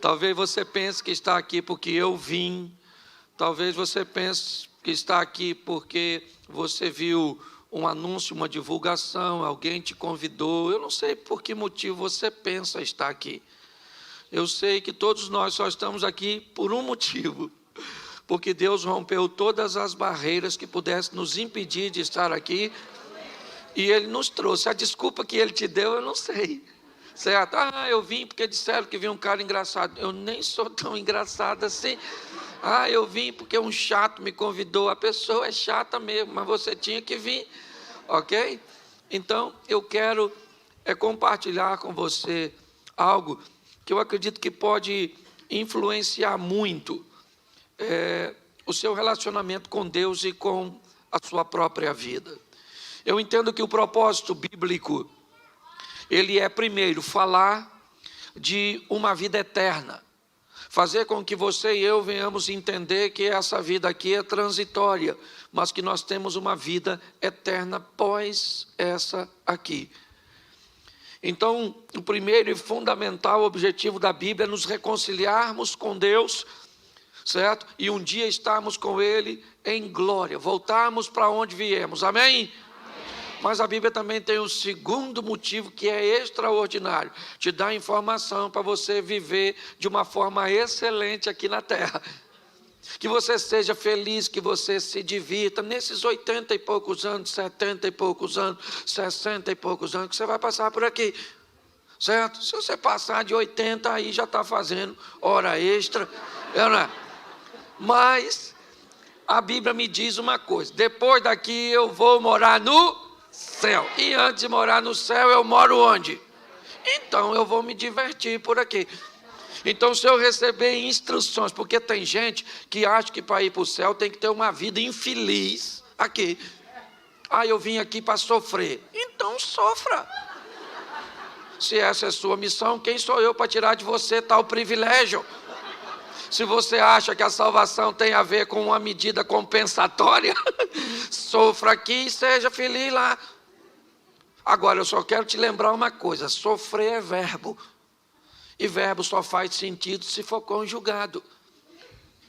Talvez você pense que está aqui porque eu vim. Talvez você pense que está aqui porque você viu um anúncio, uma divulgação, alguém te convidou. Eu não sei por que motivo você pensa estar aqui. Eu sei que todos nós só estamos aqui por um motivo. Porque Deus rompeu todas as barreiras que pudessem nos impedir de estar aqui. E Ele nos trouxe. A desculpa que Ele te deu, eu não sei. Certo? Eu vim porque disseram que vi um cara engraçado. Eu nem sou tão engraçado assim. Eu vim porque um chato me convidou. A pessoa é chata mesmo, mas você tinha que vir. Ok? Então, eu quero compartilhar com você algo que eu acredito que pode influenciar muito o seu relacionamento com Deus e com a sua própria vida. Eu entendo que o propósito bíblico, ele é, primeiro, falar de uma vida eterna. Fazer com que você e eu venhamos entender que essa vida aqui é transitória, mas que nós temos uma vida eterna após essa aqui. Então, o primeiro e fundamental objetivo da Bíblia é nos reconciliarmos com Deus, certo? E um dia estarmos com Ele em glória, voltarmos para onde viemos, amém? Mas a Bíblia também tem um segundo motivo que é extraordinário, te dá informação para você viver de uma forma excelente aqui na terra. Que você seja feliz, que você se divirta nesses 80 e poucos anos, 70 e poucos anos, 60 e poucos anos que você vai passar por aqui, certo? Se você passar de 80, aí já está fazendo hora extra, não é? Mas a Bíblia me diz uma coisa: depois daqui eu vou morar no céu. E antes de morar no céu, eu moro onde? Então eu vou me divertir por aqui. Então, se eu receber instruções, porque tem gente que acha que para ir para o céu tem que ter uma vida infeliz aqui. Eu vim aqui para sofrer. Então sofra. Se essa é a sua missão, quem sou eu para tirar de você tal privilégio? Se você acha que a salvação tem a ver com uma medida compensatória, sofra aqui e seja feliz lá. Agora, eu só quero te lembrar uma coisa: sofrer é verbo. E verbo só faz sentido se for conjugado.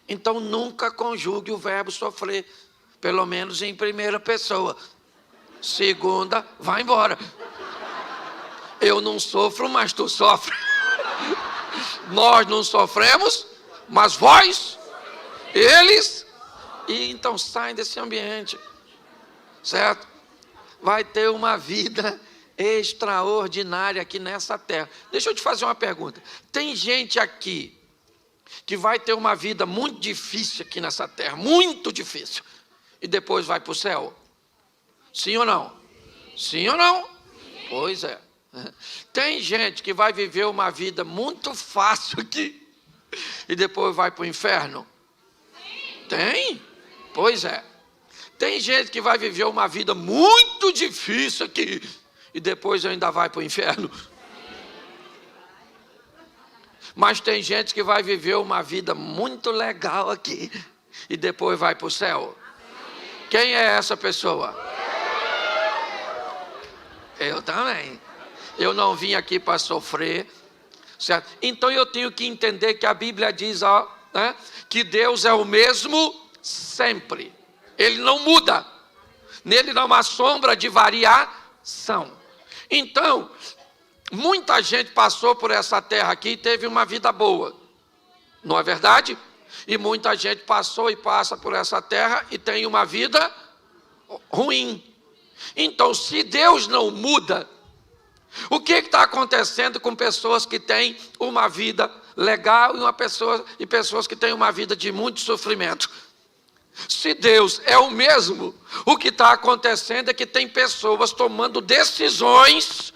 Então, nunca conjugue o verbo sofrer, pelo menos em primeira pessoa. Segunda, vai embora. Eu não sofro, mas tu sofre. Nós não sofremos, mas vós, eles, e então saem desse ambiente, certo? Vai ter uma vida extraordinária aqui nessa terra. Deixa eu te fazer uma pergunta: tem gente aqui que vai ter uma vida muito difícil aqui nessa terra, muito difícil, e depois vai para o céu? Sim ou não? Sim ou não? Pois é. Tem gente que vai viver uma vida muito fácil aqui e depois vai para o inferno? Tem? Pois é. Tem gente que vai viver uma vida muito difícil aqui e depois ainda vai para o inferno? Mas tem gente que vai viver uma vida muito legal aqui e depois vai para o céu? Quem é essa pessoa? Eu também. Eu não vim aqui para sofrer, certo? Então eu tenho que entender que a Bíblia diz que Deus é o mesmo sempre. Ele não muda. Nele não há sombra de variação. Então, muita gente passou por essa terra aqui e teve uma vida boa. Não é verdade? E muita gente passou e passa por essa terra e tem uma vida ruim. Então, se Deus não muda, o que está acontecendo com pessoas que têm uma vida legal e pessoas que têm uma vida de muito sofrimento? Se Deus é o mesmo, o que está acontecendo é que tem pessoas tomando decisões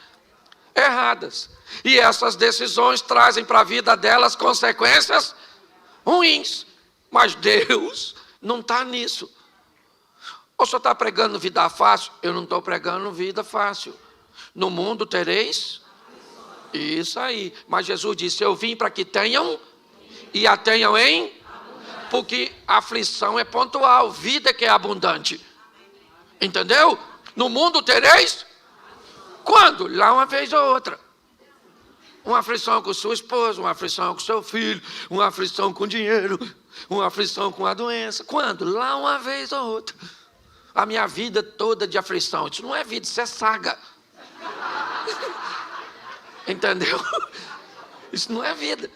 erradas. E essas decisões trazem para a vida delas consequências ruins. Mas Deus não está nisso. Ou só está pregando vida fácil? Eu não estou pregando vida fácil. No mundo tereis? Isso aí. Mas Jesus disse: eu vim para que tenham e a tenham em... Porque a aflição é pontual, vida que é abundante. Entendeu? No mundo tereis? Quando? Lá uma vez ou outra. Uma aflição com sua esposa, uma aflição com seu filho, uma aflição com dinheiro, uma aflição com a doença. Quando? Lá uma vez ou outra. A minha vida toda de aflição. Isso não é vida, isso é saga. Entendeu? Isso não é vida.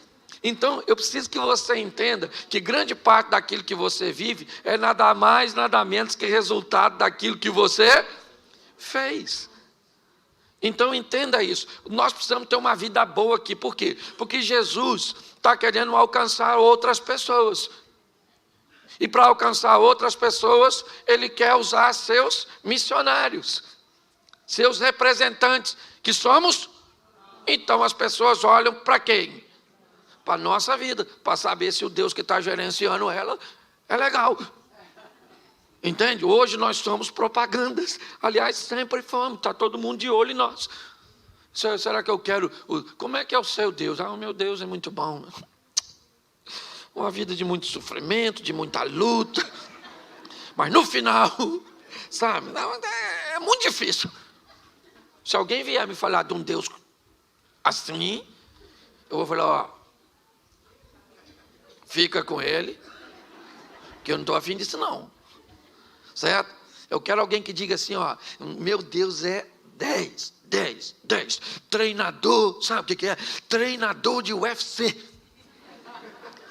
Então, eu preciso que você entenda que grande parte daquilo que você vive é nada mais, nada menos que resultado daquilo que você fez. Então, entenda isso. Nós precisamos ter uma vida boa aqui. Por quê? Porque Jesus está querendo alcançar outras pessoas. E para alcançar outras pessoas, Ele quer usar seus missionários, seus representantes, que somos. Então, as pessoas olham para quem? Para a nossa vida, para saber se o Deus que está gerenciando ela é legal. Entende? Hoje nós somos propagandas. Aliás, sempre fomos. Está todo mundo de olho em nós. Será que eu quero... Como é que é o seu Deus? O meu Deus é muito bom. Uma vida de muito sofrimento, de muita luta. Mas no final, sabe? É muito difícil. Se alguém vier me falar de um Deus assim, eu vou falar, ó, fica com ele, que eu não estou afim disso não. Certo? Eu quero alguém que diga assim, ó, meu Deus é 10. Treinador, sabe o que é? Treinador de UFC.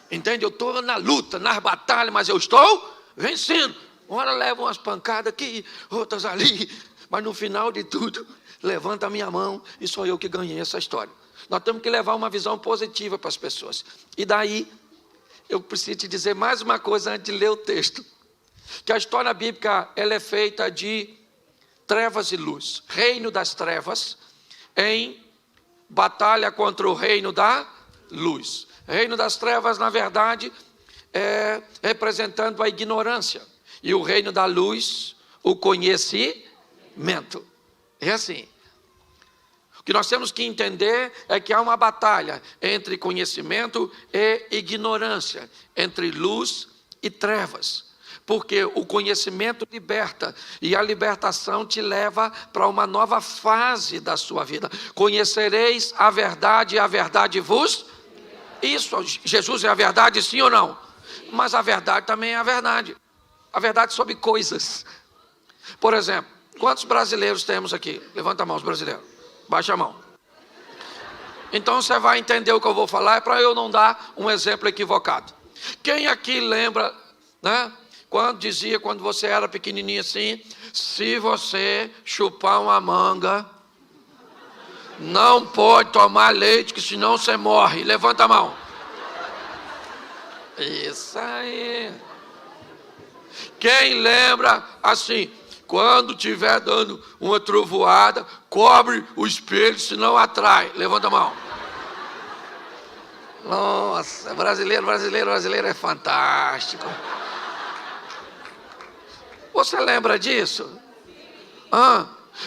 Entende? Eu estou na luta, nas batalhas, mas eu estou vencendo. Uma hora levo umas pancadas aqui, outras ali, mas no final de tudo, levanta a minha mão e sou eu que ganhei essa história. Nós temos que levar uma visão positiva para as pessoas. E daí, eu preciso te dizer mais uma coisa antes de ler o texto. Que a história bíblica ela é feita de trevas e luz. Reino das trevas em batalha contra o reino da luz. Reino das trevas, na verdade, é representando a ignorância. E o reino da luz, o conhecimento. É assim. O que nós temos que entender é que há uma batalha entre conhecimento e ignorância, entre luz e trevas. Porque o conhecimento liberta e a libertação te leva para uma nova fase da sua vida. Conhecereis a verdade e a verdade vos... Isso, Jesus é a verdade, sim ou não? Mas a verdade também é a verdade. A verdade sobre coisas. Por exemplo, quantos brasileiros temos aqui? Levanta a mão, os brasileiros. Baixa a mão. Então você vai entender o que eu vou falar, é para eu não dar um exemplo equivocado. Quem aqui lembra, né? Quando você era pequenininho assim, se você chupar uma manga, não pode tomar leite, que senão você morre. Levanta a mão. Isso aí. Quem lembra assim, quando estiver dando uma trovoada, cobre o espelho, senão atrai. Levanta a mão. Nossa, brasileiro é fantástico. Você lembra disso?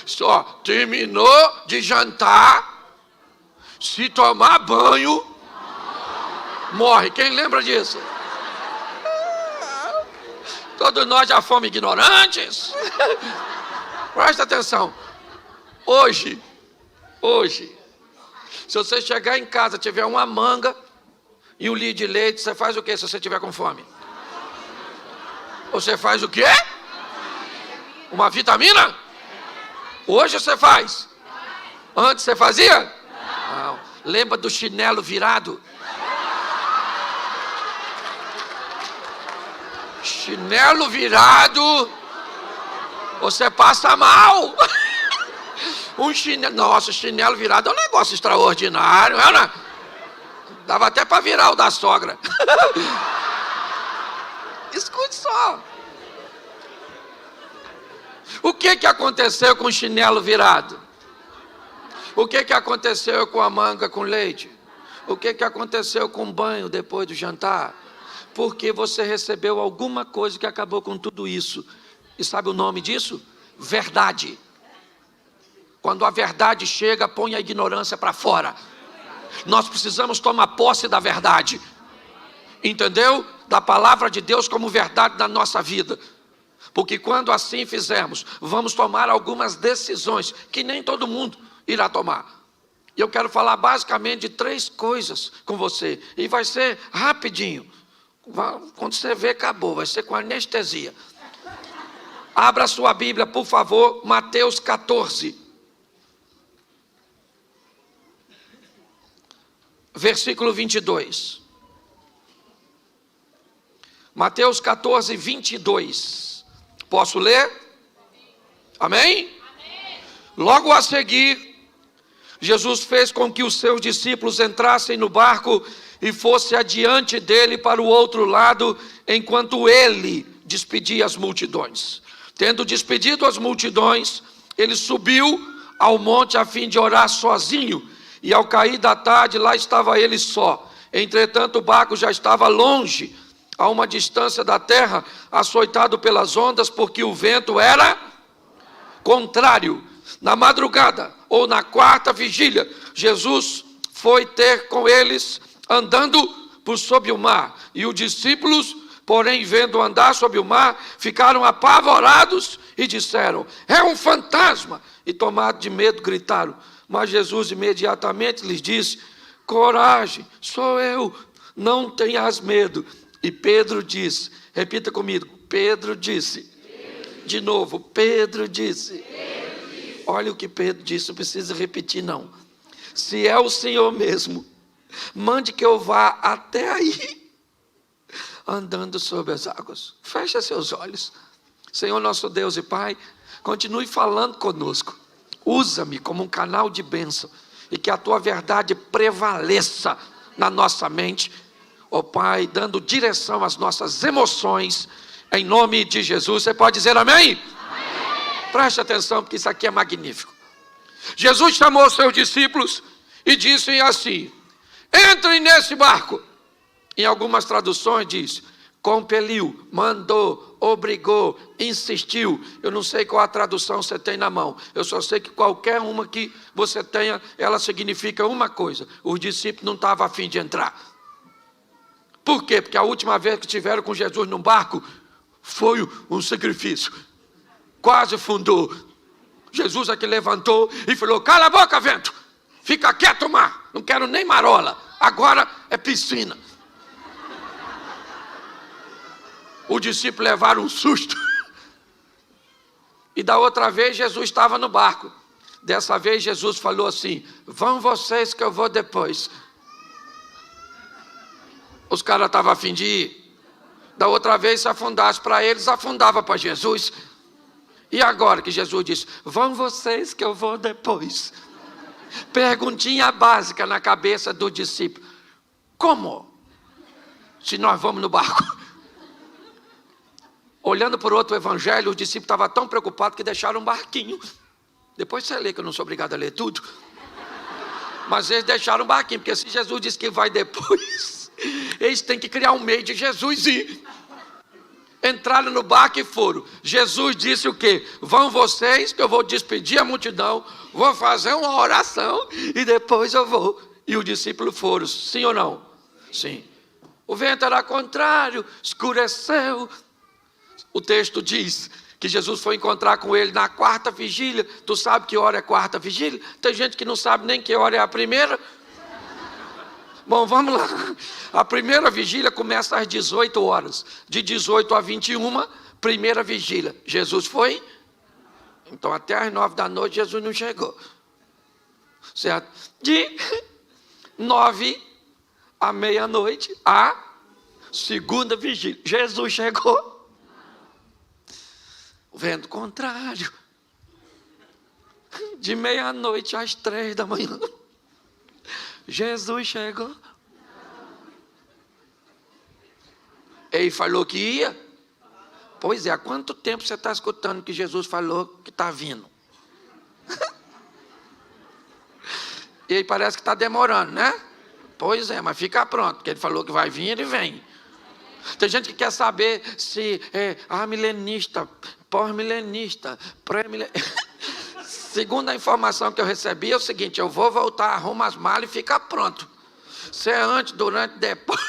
Só terminou de jantar, se tomar banho, morre. Quem lembra disso? Todos nós já fomos ignorantes. Presta atenção. Hoje, se você chegar em casa, tiver uma manga e um litro de leite, você faz o que se você tiver com fome? Você faz o quê? Uma vitamina? Hoje você faz. Antes você fazia? Não. Lembra do chinelo virado? Chinelo virado, você passa mal. Nossa, chinelo virado é um negócio extraordinário, não é? Dava até para virar o da sogra. Escute só. O que aconteceu com o chinelo virado? O que aconteceu com a manga com leite? O que aconteceu com o banho depois do jantar? Porque você recebeu alguma coisa que acabou com tudo isso. E sabe o nome disso? Verdade. Quando a verdade chega, põe a ignorância para fora. Nós precisamos tomar posse da verdade. Entendeu? Da palavra de Deus como verdade na nossa vida. Porque quando assim fizermos, vamos tomar algumas decisões que nem todo mundo irá tomar. E eu quero falar basicamente de 3 coisas com você. E vai ser rapidinho. Quando você vê, acabou. Vai ser com anestesia. Abra sua Bíblia, por favor. Mateus 14. Versículo 22. Mateus 14, 22. Posso ler? Amém? Amém. Logo a seguir, Jesus fez com que os seus discípulos entrassem no barco e fosse adiante dele para o outro lado, enquanto ele despedia as multidões. Tendo despedido as multidões, ele subiu ao monte a fim de orar sozinho, e ao cair da tarde, lá estava ele só. Entretanto, o barco já estava longe, a uma distância da terra, açoitado pelas ondas, porque o vento era contrário. Na madrugada, ou na 4ª vigília, Jesus foi ter com eles, andando por sobre o mar. E os discípulos, porém, vendo andar sobre o mar, ficaram apavorados e disseram: é um fantasma! E tomados de medo, gritaram. Mas Jesus imediatamente lhes disse: coragem, sou eu, não tenhas medo. E Pedro disse, repita comigo, Pedro disse. De novo, Pedro disse. Olha o que Pedro disse, não precisa repetir não. Se é o Senhor mesmo, mande que eu vá até aí, andando sobre as águas. Feche seus olhos. Senhor nosso Deus e Pai, continue falando conosco. Usa-me como um canal de bênção, e que a Tua verdade prevaleça na nossa mente, ó Pai, dando direção às nossas emoções, em nome de Jesus. Você pode dizer amém? Preste atenção, porque isso aqui é magnífico. Jesus chamou os seus discípulos e disse assim: entrem nesse barco. Em algumas traduções diz, compeliu, mandou, obrigou, insistiu. Eu não sei qual a tradução você tem na mão. Eu só sei que qualquer uma que você tenha, ela significa uma coisa: os discípulos não estavam a fim de entrar. Por quê? Porque a última vez que estiveram com Jesus num barco, foi um sacrifício. Quase fundou. Jesus aqui levantou e falou: cala a boca, vento, fica quieto, mar, não quero nem marola, agora é piscina. Os discípulos levaram um susto. E da outra vez Jesus estava no barco. Dessa vez Jesus falou assim: vão vocês que eu vou depois. Os caras estavam a fim de ir. Da outra vez, se afundasse para eles, afundava para Jesus. E agora que Jesus disse: vão vocês que eu vou depois. Perguntinha básica na cabeça do discípulo: como? Se nós vamos no barco? Olhando por outro evangelho, os discípulos estavam tão preocupados que deixaram um barquinho. Depois você lê, que eu não sou obrigado a ler tudo. Mas eles deixaram um barquinho, porque se Jesus disse que vai depois, eles têm que criar um meio de Jesus ir. Entraram no barco e foram. Jesus disse o quê? Vão vocês, que eu vou despedir a multidão, vou fazer uma oração e depois eu vou. E os discípulos foram, sim ou não? Sim. O vento era contrário, escureceu. O texto diz que Jesus foi encontrar com ele na 4ª vigília. Tu sabe que hora é 4ª vigília? Tem gente que não sabe nem que hora é a primeira. Bom, vamos lá. A primeira vigília começa às 18 horas. De 18 a 21, primeira vigília. Jesus foi? Então até às 9 da noite Jesus não chegou. Certo? De 9 à meia-noite, a segunda vigília. Jesus chegou. O vento contrário. De meia-noite às 3 da manhã. Jesus chegou. Ele falou que ia. Pois é, há quanto tempo você está escutando que Jesus falou que está vindo? E aí parece que está demorando, né? Pois é, mas fica pronto, porque ele falou que vai vir, ele vem. Tem gente que quer saber se é milenista, pós-milenista, pré-milenista. Segundo a informação que eu recebi é o seguinte: eu vou voltar, arrumo as malas e fica pronto. Se é antes, durante, depois,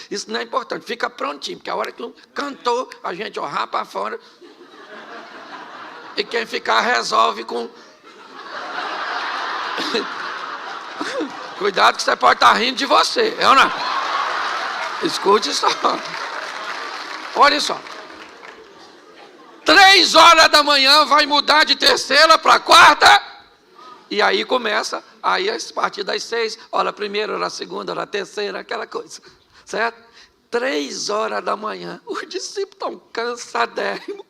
isso não é importante, fica prontinho, porque a hora que cantou, a gente orrar para fora, e quem ficar resolve com Cuidado que você pode estar rindo de você, é ou não? Escute só. Olha só. 3 horas da manhã vai mudar de terceira para quarta. E aí começa, aí a partir das 6, hora primeira, hora segunda, hora terceira, aquela coisa. Certo? 3 horas da manhã, os discípulos estão cansadérrimos,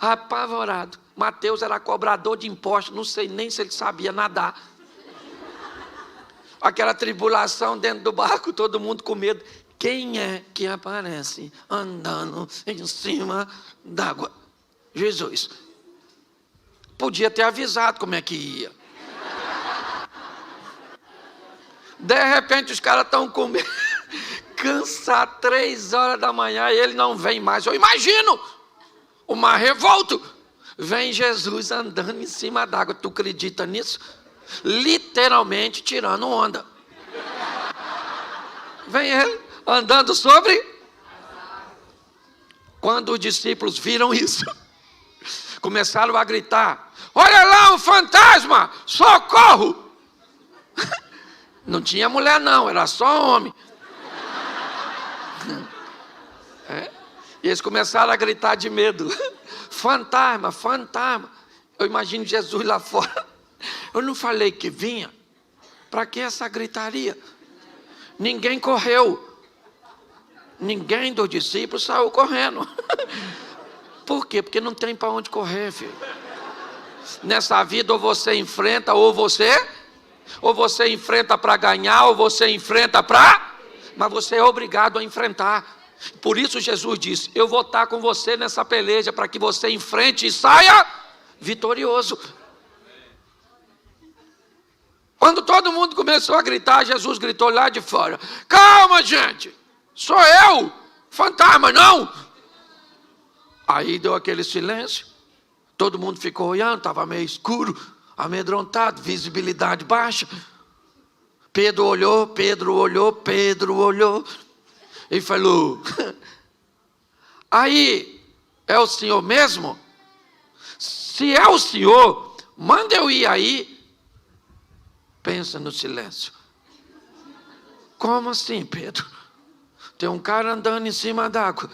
apavorados. Mateus era cobrador de impostos, não sei nem se ele sabia nadar. Aquela tribulação dentro do barco, todo mundo com medo. Quem é que aparece andando em cima d'água? Jesus. Podia ter avisado como é que ia. De repente os caras estão com medo, cansados, 3 horas da manhã, e ele não vem mais. Eu imagino uma revolta. Vem Jesus andando em cima d'água. Tu acredita nisso? Literalmente tirando onda. Vem ele andando sobre. Quando os discípulos viram isso, começaram a gritar: olha lá um fantasma, socorro! Não tinha mulher não, era só homem. E eles começaram a gritar de medo: fantasma, fantasma. Eu imagino Jesus lá fora. Eu não falei que vinha? Para que essa gritaria? Ninguém correu. Ninguém dos discípulos saiu correndo. Por quê? Porque não tem para onde correr, filho. Nessa vida ou você enfrenta ou você enfrenta para ganhar, ou você enfrenta para... Mas você é obrigado a enfrentar. Por isso Jesus disse: eu vou estar com você nessa peleja, para que você enfrente e saia vitorioso. Quando todo mundo começou a gritar, Jesus gritou lá de fora: calma, gente, sou eu, fantasma não. Aí deu aquele silêncio, todo mundo ficou olhando, estava meio escuro, amedrontado, visibilidade baixa. Pedro olhou e falou: aí, é o senhor mesmo? Se é o senhor, manda eu ir aí. Pensa no silêncio. Como assim, Pedro? Tem um cara andando em cima d'água.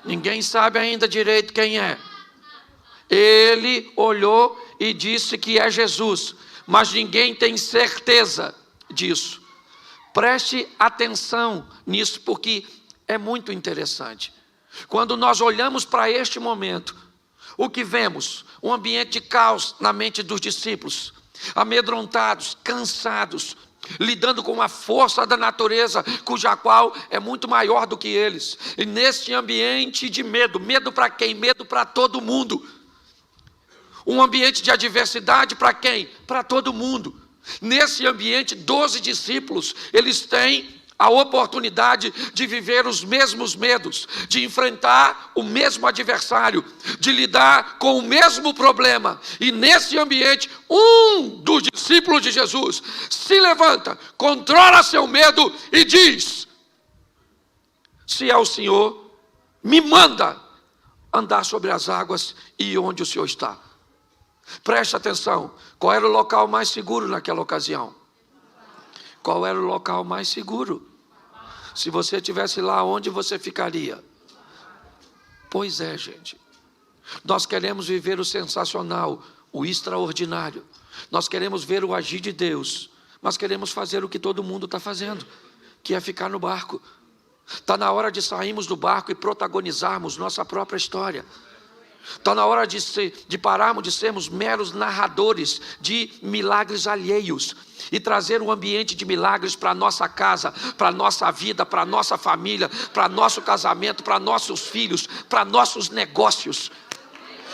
Ninguém sabe ainda direito quem é. Ele olhou e disse que é Jesus, mas ninguém tem certeza disso. Preste atenção nisso, porque é muito interessante. Quando nós olhamos para este momento, o que vemos? Um ambiente de caos na mente dos discípulos, amedrontados, cansados, lidando com uma força da natureza, cuja qual é muito maior do que eles. E nesse ambiente de medo, medo para quem? Medo para todo mundo. Um ambiente de adversidade para quem? Para todo mundo. Nesse ambiente, 12 discípulos, eles têm a oportunidade de viver os mesmos medos, de enfrentar o mesmo adversário, de lidar com o mesmo problema. E nesse ambiente, um dos discípulos de Jesus se levanta, controla seu medo e diz: se é o Senhor, me manda andar sobre as águas e onde o Senhor está. Preste atenção, qual era o local mais seguro naquela ocasião? Qual era o local mais seguro? Se você estivesse lá, onde você ficaria? Pois é, gente. Nós queremos viver o sensacional, o extraordinário. Nós queremos ver o agir de Deus, mas queremos fazer o que todo mundo está fazendo, que é ficar no barco. Está na hora de sairmos do barco e protagonizarmos nossa própria história. Está na hora de pararmos de sermos meros narradores de milagres alheios e trazer um ambiente de milagres para a nossa casa, para a nossa vida, para a nossa família, para nosso casamento, para nossos filhos, para nossos negócios.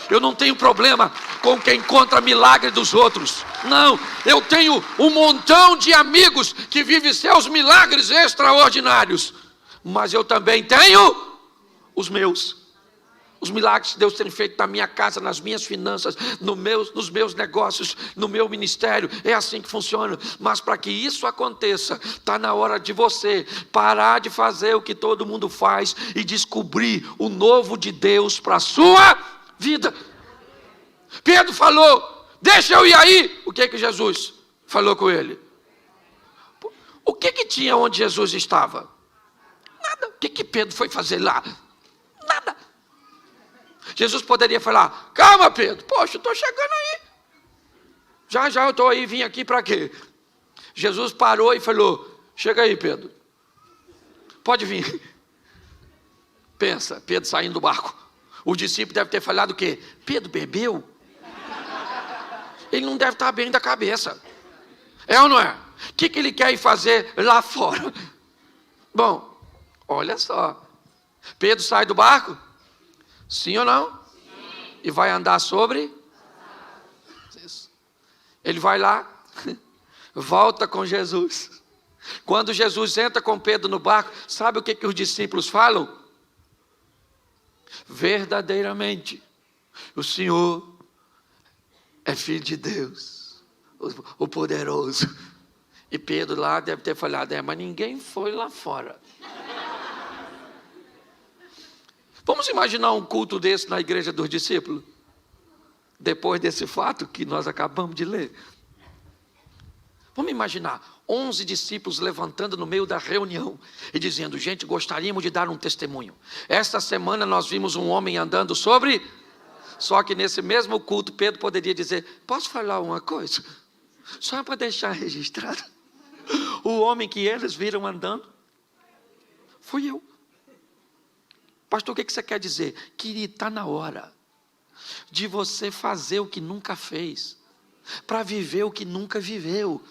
Eu não tenho problema com quem conta milagre dos outros. Não, eu tenho um montão de amigos que vivem seus milagres extraordinários. Mas eu também tenho os meus. Os milagres que Deus tem feito na minha casa, nas minhas finanças, nos meus negócios, no meu ministério, é assim que funciona. Mas para que isso aconteça, está na hora de você parar de fazer o que todo mundo faz e descobrir o novo de Deus para a sua vida. Pedro falou: deixa eu ir aí. O que Jesus falou com ele? O que tinha onde Jesus estava? Nada. O que Pedro foi fazer lá? Nada. Jesus poderia falar: calma, Pedro, poxa, eu estou chegando aí. Já eu estou aí, vim aqui para quê? Jesus parou e falou: chega aí, Pedro. Pode vir. Pensa, Pedro saindo do barco. O discípulo deve ter falado o quê? Pedro bebeu? Ele não deve estar bem da cabeça. É ou não é? O que ele quer ir fazer lá fora? Bom, olha só. Pedro sai do barco? Sim ou não? Sim. E vai andar sobre? Isso. Ele vai lá, volta com Jesus. Quando Jesus entra com Pedro no barco, sabe o que os discípulos falam? Verdadeiramente, o Senhor é Filho de Deus, o poderoso. E Pedro lá deve ter falado: mas ninguém foi lá fora. Vamos imaginar um culto desse na igreja dos discípulos? Depois desse fato que nós acabamos de ler. Vamos imaginar 11 discípulos levantando no meio da reunião e dizendo: gente, gostaríamos de dar um testemunho. Esta semana nós vimos um homem andando sobre... Só que nesse mesmo culto Pedro poderia dizer: posso falar uma coisa? Só para deixar registrado. O homem que eles viram andando fui eu. Pastor, o que você quer dizer? Querido, está na hora de você fazer o que nunca fez, para viver o que nunca viveu.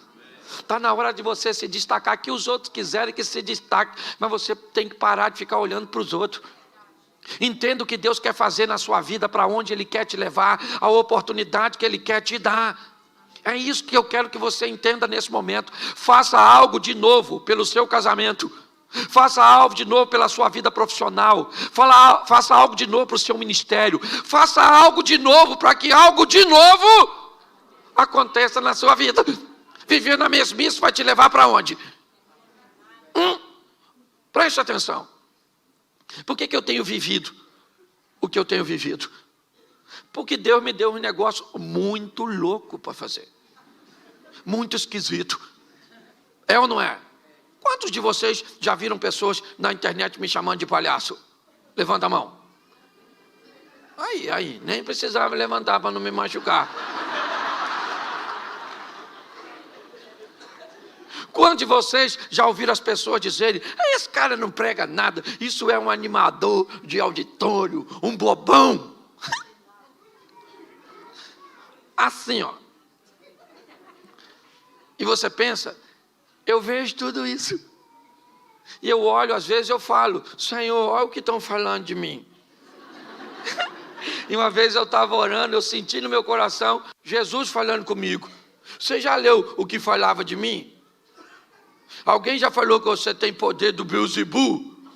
Está na hora de você se destacar, que os outros quiserem que se destaque, mas você tem que parar de ficar olhando para os outros. Entenda o que Deus quer fazer na sua vida, para onde Ele quer te levar, a oportunidade que Ele quer te dar. É isso que eu quero que você entenda nesse momento. Faça algo de novo pelo seu casamento. Faça algo de novo pela sua vida profissional. Faça algo de novo para o seu ministério. Faça algo de novo para que algo de novo aconteça na sua vida. Viver na mesmice vai te levar para onde? Preste atenção. Por que eu tenho vivido o que eu tenho vivido? Porque Deus me deu um negócio muito louco para fazer. Muito esquisito. É ou não é? Quantos de vocês já viram pessoas na internet me chamando de palhaço? Levanta a mão. Aí, nem precisava levantar para não me machucar. Quantos de vocês já ouviram as pessoas dizerem: esse cara não prega nada, isso é um animador de auditório, um bobão? Assim, ó. E você pensa: eu vejo tudo isso. E eu olho, às vezes eu falo: Senhor, olha o que estão falando de mim. E uma vez eu estava orando, eu senti no meu coração Jesus falando comigo: você já leu o que falava de mim? Alguém já falou que você tem poder do Beelzebub?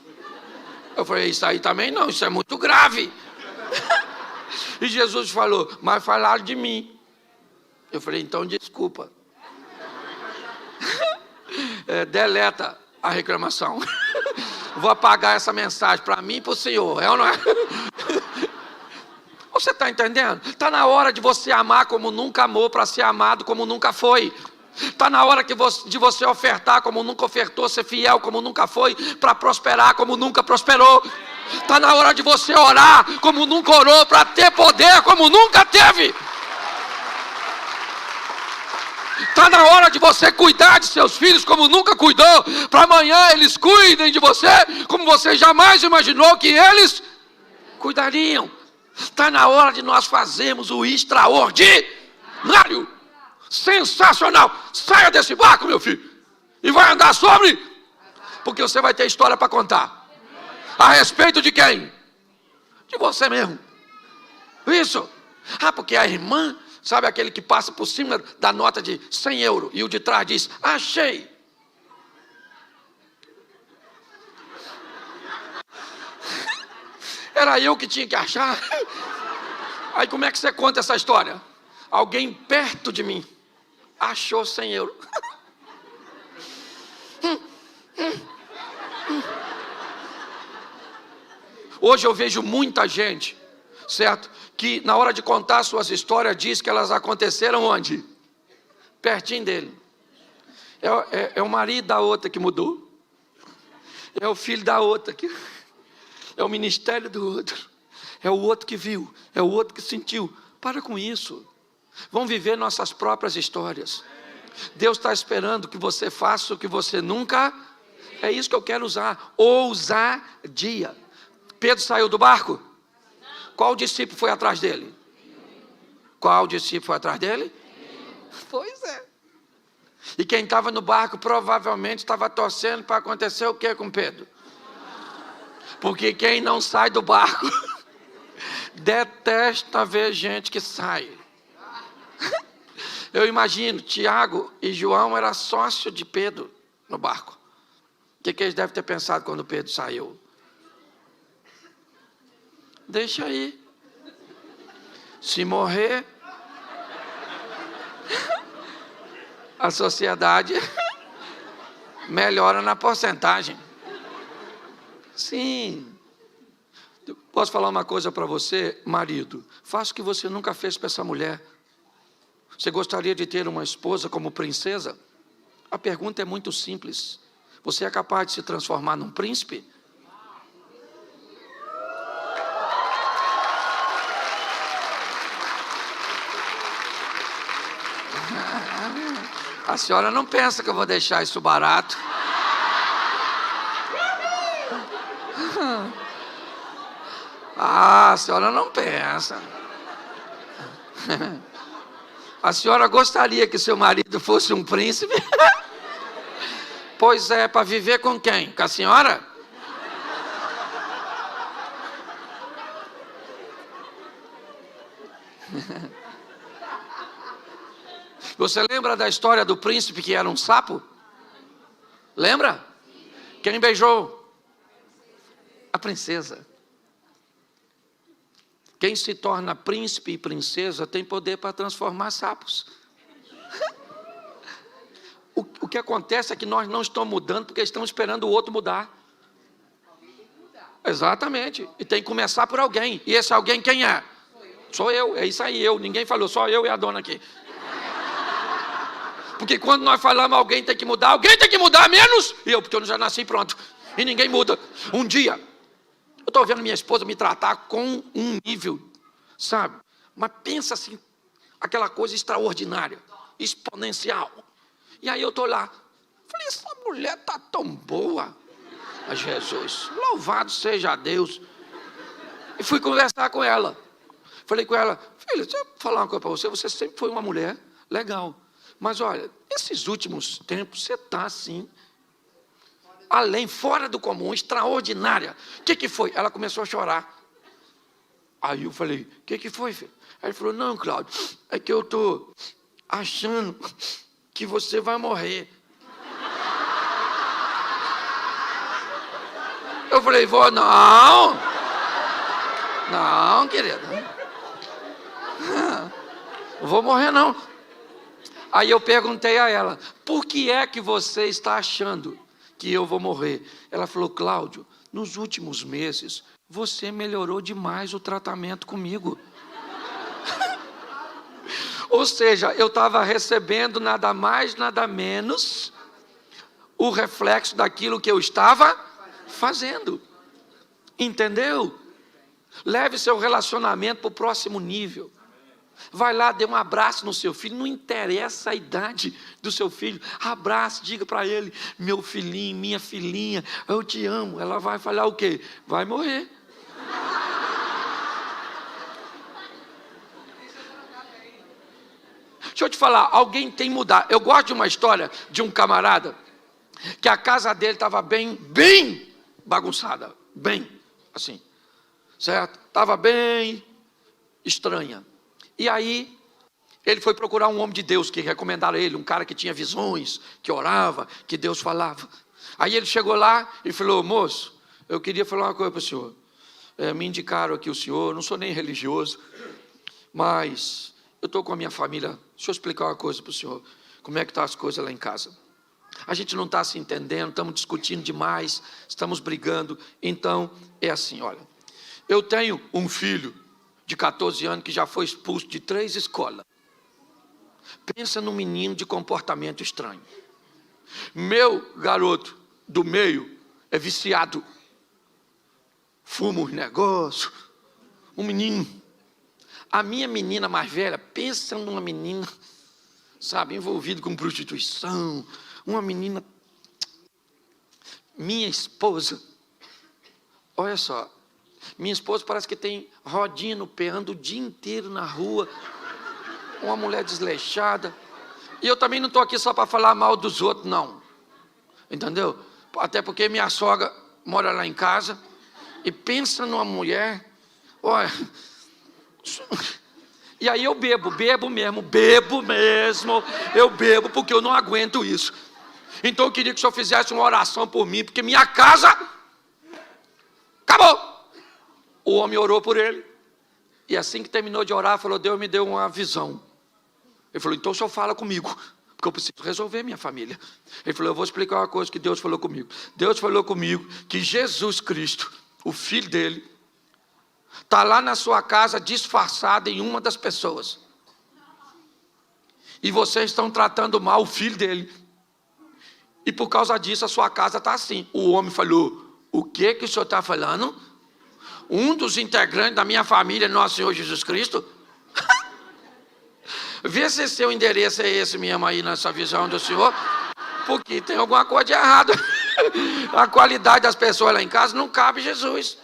Eu falei: isso aí também não, isso é muito grave. E Jesus falou: mas falaram de mim. Eu falei: então desculpa. Deleta a reclamação. Vou apagar essa mensagem para mim e para o Senhor. É ou não é? Você está entendendo? Está na hora de você amar como nunca amou, para ser amado como nunca foi. Está na hora de você ofertar como nunca ofertou, ser fiel como nunca foi, para prosperar como nunca prosperou. Está na hora de você orar como nunca orou, para ter poder como nunca teve. Está na hora de você cuidar de seus filhos como nunca cuidou, para amanhã eles cuidem de você como você jamais imaginou que eles cuidariam. Está na hora de nós fazermos o extraordinário. Sensacional. Saia desse barco, meu filho, e vai andar sobre, porque você vai ter história para contar. A respeito de quem? De você mesmo. Isso. Porque a irmã, sabe aquele que passa por cima da nota de 100 euros e o de trás diz: achei. Era eu que tinha que achar. Aí como é que você conta essa história? Alguém perto de mim achou 100 euros. Hoje eu vejo muita gente, certo? Que na hora de contar suas histórias diz que elas aconteceram onde? Pertinho dele. É o marido da outra que mudou. É o filho da outra que... É o ministério do outro. É o outro que viu. É o outro que sentiu. Para com isso. Vamos viver nossas próprias histórias. Deus está esperando que você faça o que você nunca... É isso que eu quero usar. Ousadia. Pedro saiu do barco? Qual discípulo foi atrás dele? Qual discípulo foi atrás dele? Pois é. E quem estava no barco provavelmente estava torcendo para acontecer o que com Pedro? Porque quem não sai do barco detesta ver gente que sai. Eu imagino, Tiago e João eram sócios de Pedro no barco. O que eles devem ter pensado quando Pedro saiu? Deixa aí. Se morrer, a sociedade melhora na porcentagem. Sim. Posso falar uma coisa para você, marido? Faça o que você nunca fez para essa mulher. Você gostaria de ter uma esposa como princesa? A pergunta é muito simples. Você é capaz de se transformar num príncipe? A senhora não pensa que eu vou deixar isso barato? A senhora não pensa. A senhora gostaria que seu marido fosse um príncipe? Pois é, para viver com quem? Com a senhora? Você lembra da história do príncipe que era um sapo? Lembra? Quem beijou? A princesa. Quem se torna príncipe e princesa tem poder para transformar sapos. O que acontece é que nós não estamos mudando porque estamos esperando o outro mudar. Exatamente. E tem que começar por alguém. E esse alguém quem é? Sou eu. É isso aí, eu. Ninguém falou, só eu e a dona aqui. Porque quando nós falamos alguém tem que mudar menos eu, porque eu já nasci pronto. E ninguém muda. Um dia, eu estou vendo minha esposa me tratar com um nível, sabe? Mas pensa assim, aquela coisa extraordinária, exponencial. E aí eu estou lá, falei, essa mulher está tão boa. A Jesus, louvado seja Deus. E fui conversar com ela. Falei com ela, filha, deixa eu falar uma coisa para você, você sempre foi uma mulher legal. Mas olha, esses últimos tempos você está assim, além, fora do comum, extraordinária. O que foi? Ela começou a chorar. Aí eu falei, o que foi, filho? Aí ele falou, não, Cláudio, é que eu estou achando que você vai morrer. Eu falei, vó, não, querida, não vou morrer não. Aí eu perguntei a ela, por que é que você está achando que eu vou morrer? Ela falou, Cláudio, nos últimos meses, você melhorou demais o tratamento comigo. Ou seja, eu estava recebendo nada mais, nada menos, o reflexo daquilo que eu estava fazendo. Entendeu? Leve seu relacionamento para o próximo nível. Vai lá, dê um abraço no seu filho, não interessa a idade do seu filho, abraça, diga para ele, meu filhinho, minha filhinha, eu te amo. Ela vai falar o quê? Vai morrer. Deixa eu te falar, alguém tem que mudar. Eu gosto de uma história de um camarada, que a casa dele estava bem bagunçada, bem, assim, certo? Estava bem estranha. E aí, ele foi procurar um homem de Deus que recomendaram ele, um cara que tinha visões, que orava, que Deus falava. Aí ele chegou lá e falou, moço, eu queria falar uma coisa para o senhor. Me indicaram aqui o senhor, não sou nem religioso, mas eu estou com a minha família. Deixa eu explicar uma coisa para o senhor. Como é que estão as coisas lá em casa? A gente não está se entendendo, estamos discutindo demais, estamos brigando. Então, é assim, olha, eu tenho um filho de 14 anos que já foi expulso de 3 escolas. Pensa num menino de comportamento estranho. Meu garoto do meio é viciado. Fuma uns negócios. Um menino. A minha menina mais velha, pensa numa menina, sabe, envolvida com prostituição. Uma menina. Minha esposa, olha só, minha esposa parece que tem rodinha no pé, anda o dia inteiro na rua, uma mulher desleixada. E eu também não estou aqui só para falar mal dos outros, não, entendeu? Até porque minha sogra mora lá em casa, e pensa numa mulher, olha, e aí eu bebo mesmo, eu bebo porque eu não aguento isso. Então eu queria que o senhor fizesse uma oração por mim, porque minha casa acabou. O homem orou por ele, e assim que terminou de orar, falou: Deus me deu uma visão. Ele falou: então o senhor fala comigo, porque eu preciso resolver minha família. Ele falou: eu vou explicar uma coisa que Deus falou comigo. Deus falou comigo que Jesus Cristo, o filho dele, está lá na sua casa disfarçado em uma das pessoas, e vocês estão tratando mal o filho dele, e por causa disso a sua casa está assim. O homem falou: o que o senhor está falando? Um dos integrantes da minha família, nosso Senhor Jesus Cristo? Vê se seu endereço é esse mesmo aí nessa visão do senhor, porque tem alguma coisa de errado. A qualidade das pessoas lá em casa não cabe Jesus.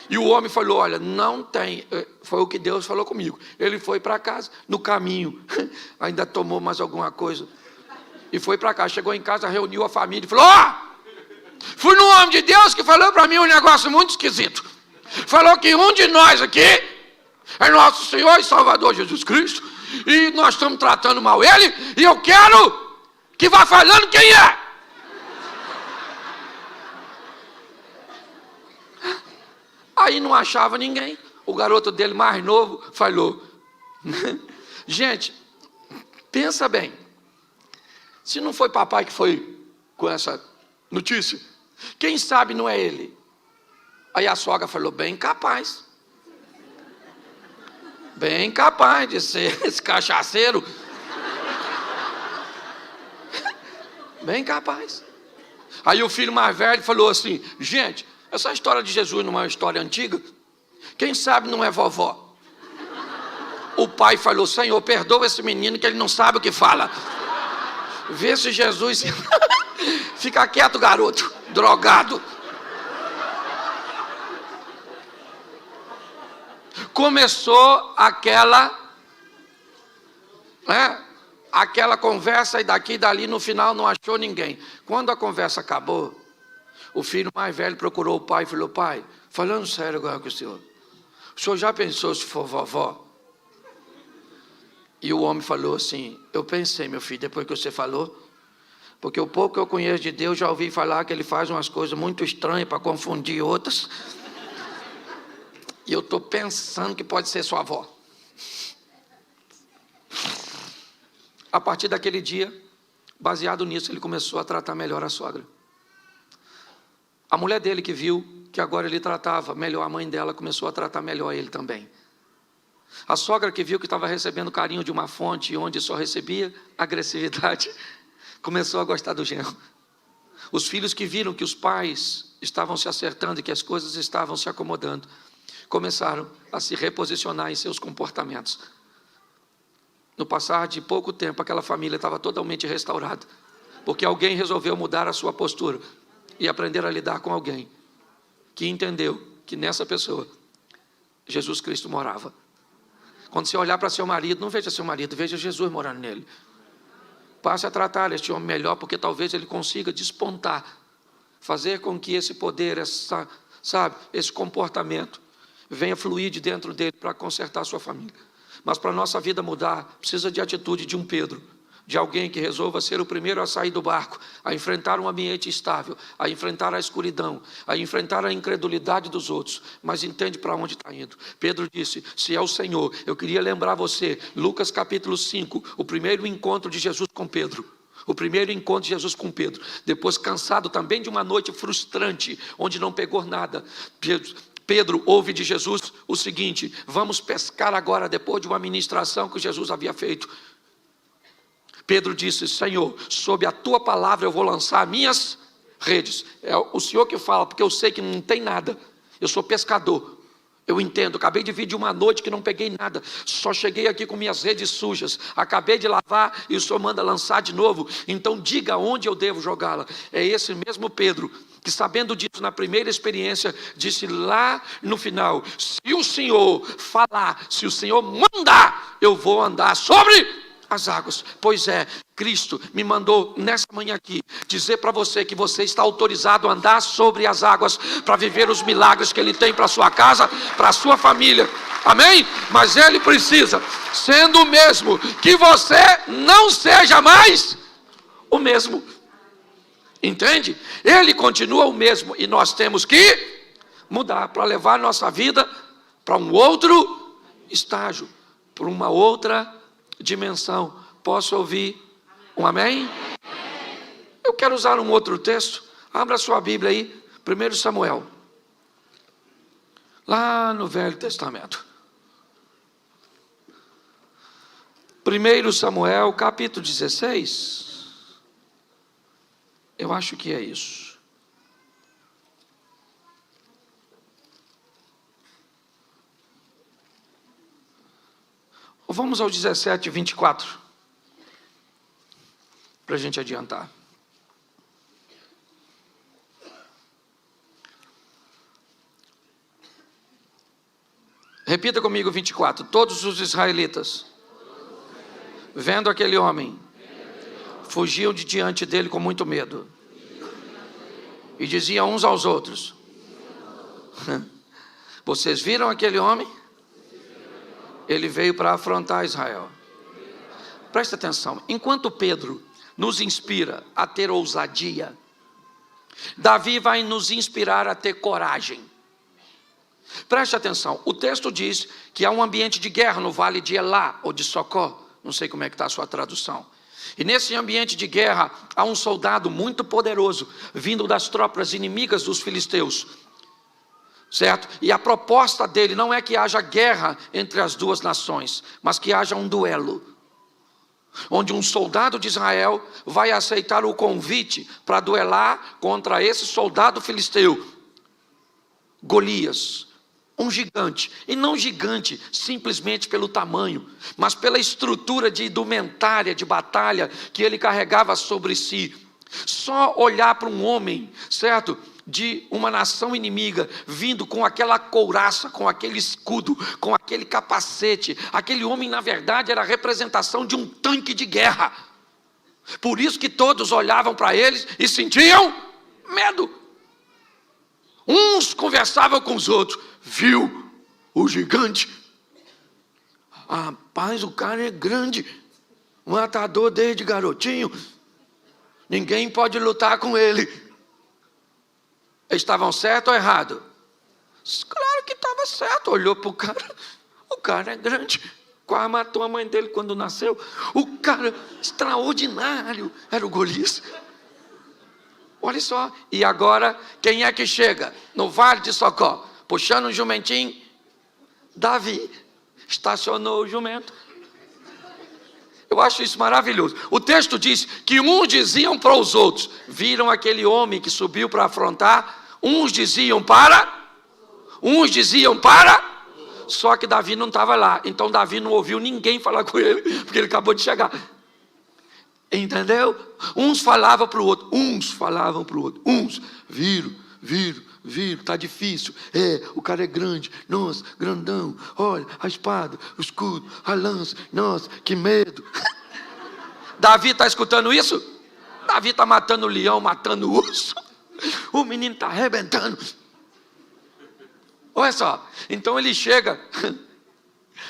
E o homem falou: olha, não tem. Foi o que Deus falou comigo. Ele foi para casa, no caminho ainda tomou mais alguma coisa e foi para cá. Chegou em casa, reuniu a família e falou: fui no homem de Deus que falou para mim um negócio muito esquisito. Falou que um de nós aqui é nosso Senhor e Salvador Jesus Cristo, e nós estamos tratando mal ele, e eu quero que vá falando quem é. Aí não achava ninguém. O garoto dele mais novo falou: gente, pensa bem, se não foi papai que foi com essa notícia, quem sabe não é ele? Aí a sogra falou: bem capaz de ser esse cachaceiro, bem capaz. Aí o filho mais velho falou assim: gente, essa história de Jesus não é uma história antiga? Quem sabe não é vovó? O pai falou: Senhor, perdoa esse menino que ele não sabe o que fala. Vê se Jesus... Fica quieto, garoto, drogado. Começou aquela conversa, e daqui e dali, no final não achou ninguém. Quando a conversa acabou, o filho mais velho procurou o pai e falou: pai, falando sério agora com o senhor já pensou se for vovó? E o homem falou assim: eu pensei, meu filho, depois que você falou, porque o pouco que eu conheço de Deus, já ouvi falar que ele faz umas coisas muito estranhas para confundir outras, e eu estou pensando que pode ser sua avó. A partir daquele dia, baseado nisso, ele começou a tratar melhor a sogra. A mulher dele, que viu que agora ele tratava melhor a mãe dela, começou a tratar melhor ele também. A sogra, que viu que estava recebendo carinho de uma fonte onde só recebia agressividade, começou a gostar do genro. Os filhos, que viram que os pais estavam se acertando e que as coisas estavam se acomodando, começaram a se reposicionar em seus comportamentos. No passar de pouco tempo, aquela família estava totalmente restaurada, porque alguém resolveu mudar a sua postura e aprender a lidar com alguém que entendeu que nessa pessoa Jesus Cristo morava. Quando você olhar para seu marido, não veja seu marido, veja Jesus morando nele. Passe a tratar este homem melhor, porque talvez ele consiga despontar, fazer com que esse poder, esse comportamento venha fluir de dentro dele para consertar a sua família. Mas para a nossa vida mudar, precisa de atitude de um Pedro, de alguém que resolva ser o primeiro a sair do barco, a enfrentar um ambiente estável, a enfrentar a escuridão, a enfrentar a incredulidade dos outros, mas entende para onde está indo. Pedro disse: se é o Senhor, eu queria lembrar você, Lucas capítulo 5, o primeiro encontro de Jesus com Pedro. O primeiro encontro de Jesus com Pedro, depois cansado também de uma noite frustrante, onde não pegou nada, Pedro ouve de Jesus o seguinte: vamos pescar agora, depois de uma ministração que Jesus havia feito. Pedro disse: Senhor, sob a tua palavra eu vou lançar minhas redes. É o Senhor que fala, porque eu sei que não tem nada. Eu sou pescador. Eu entendo, acabei de vir de uma noite que não peguei nada, só cheguei aqui com minhas redes sujas, acabei de lavar e o Senhor manda lançar de novo, então diga onde eu devo jogá-la. É esse mesmo Pedro, que sabendo disso na primeira experiência, disse lá no final: se o Senhor falar, se o Senhor mandar, eu vou andar sobre as águas. Pois é, Cristo me mandou nessa manhã aqui dizer para você que você está autorizado a andar sobre as águas para viver os milagres que Ele tem para a sua casa, para a sua família, amém? Mas Ele precisa, sendo o mesmo, que você não seja mais o mesmo, entende? Ele continua o mesmo e nós temos que mudar para levar nossa vida para um outro estágio, para uma outra dimensão. Posso ouvir um amém? Eu quero usar um outro texto. Abra sua Bíblia aí, 1 Samuel, lá no Velho Testamento. 1 Samuel, capítulo 16. Eu acho que é isso. Vamos ao 17, 24, para a gente adiantar. Repita comigo 24. Todos os israelitas, vendo aquele homem, fugiam de diante dele com muito medo, e diziam uns aos outros: vocês viram aquele homem? Ele veio para afrontar Israel. Presta atenção, enquanto Pedro nos inspira a ter ousadia, Davi vai nos inspirar a ter coragem. Preste atenção, o texto diz que há um ambiente de guerra no vale de Elá, ou de Socó, não sei como é que está a sua tradução. E nesse ambiente de guerra, há um soldado muito poderoso, vindo das tropas inimigas dos filisteus, certo? E a proposta dele não é que haja guerra entre as duas nações, mas que haja um duelo, onde um soldado de Israel vai aceitar o convite para duelar contra esse soldado filisteu, Golias, um gigante, e não gigante simplesmente pelo tamanho, mas pela estrutura de indumentária de batalha que ele carregava sobre si. Só olhar para um homem, certo, de uma nação inimiga, vindo com aquela couraça, com aquele escudo, com aquele capacete, aquele homem na verdade era a representação de um tanque de guerra. Por isso que todos olhavam para eles e sentiam medo. Uns conversavam com os outros: viu o gigante? Rapaz, o cara é grande, matador desde garotinho, ninguém pode lutar com ele. Estavam certo ou errado? Claro que estava certo. Olhou para o cara é grande, quase matou a mãe dele quando nasceu. O cara extraordinário era o Golias. Olha só, e agora quem é que chega no vale de Socó, puxando um jumentinho? Davi. Estacionou o jumento. Eu acho isso maravilhoso. O texto diz que uns diziam para os outros, viram aquele homem que subiu para afrontar, uns diziam para, só que Davi não estava lá, então Davi não ouviu ninguém falar com ele, porque ele acabou de chegar. Entendeu? Uns falavam para o outro, uns viram, está difícil, o cara é grande, nossa, grandão, olha, a espada, o escudo, a lança, nossa, que medo. Davi está escutando isso? Davi está matando o leão, matando o urso, o menino está arrebentando. Olha só, então ele chega